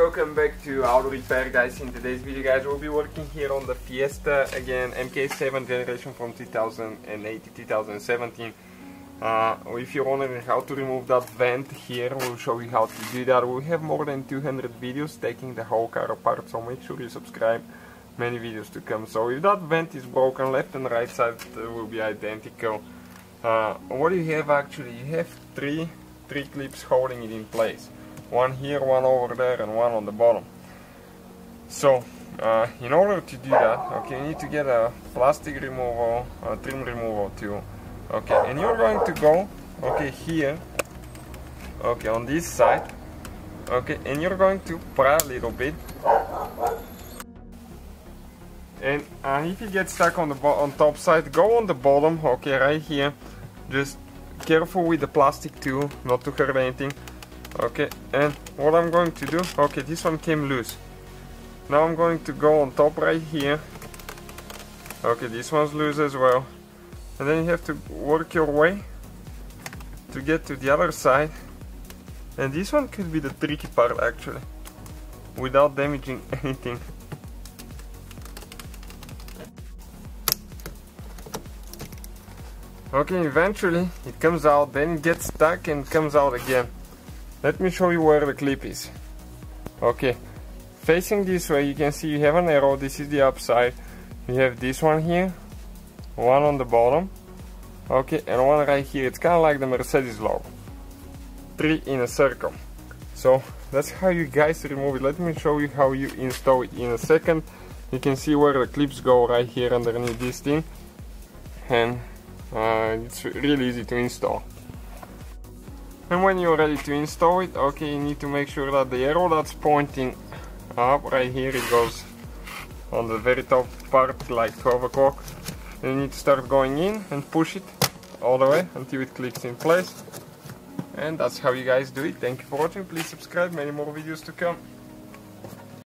welcome back to Auto Repair, guys. In today's video, guys, we'll be working here on the Fiesta again, MK7 generation from 2008 to 2017. If you're wondering how to remove that vent here, we'll show you how to do that. We have more than 200 videos taking the whole car apart, so make sure you subscribe. Many videos to come. So if that vent is broken, left and right side will be identical. What do you have actually? You have three clips holding it in place. One here, one over there, and one on the bottom. So in order to do that, okay, you need to get a plastic removal, trim removal tool. Okay, and you're going to go, okay, here, okay, on this side, okay, and you're going to pry a little bit. And if you get stuck on the top side, go on the bottom, okay, right here. Just careful with the plastic tool, not to hurt anything. Okay, and what I'm going to do, okay, this one came loose. Now I'm going to go on top right here. Okay, this one's loose as well. And then you have to work your way to get to the other side. And this one could be the tricky part actually, without damaging anything. Okay, eventually it comes out, then it gets stuck and comes out again. Let me show you where the clip is. Okay, facing this way you can see you have an arrow, this is the upside. You have this one here, one on the bottom, okay, and one right here. It's kind of like the Mercedes logo. 3 in a circle. So that's how you guys remove it. Let me show you how you install it in a second. You can see where the clips go right here underneath this thing. And it's really easy to install. And when you're ready to install it, okay, you need to make sure that the arrow that's pointing up right here, it goes on the very top part, like 12 o'clock. Then you need to start going in and push it all the way until it clicks in place. And that's how you guys do it. Thank you for watching. Please subscribe, many more videos to come.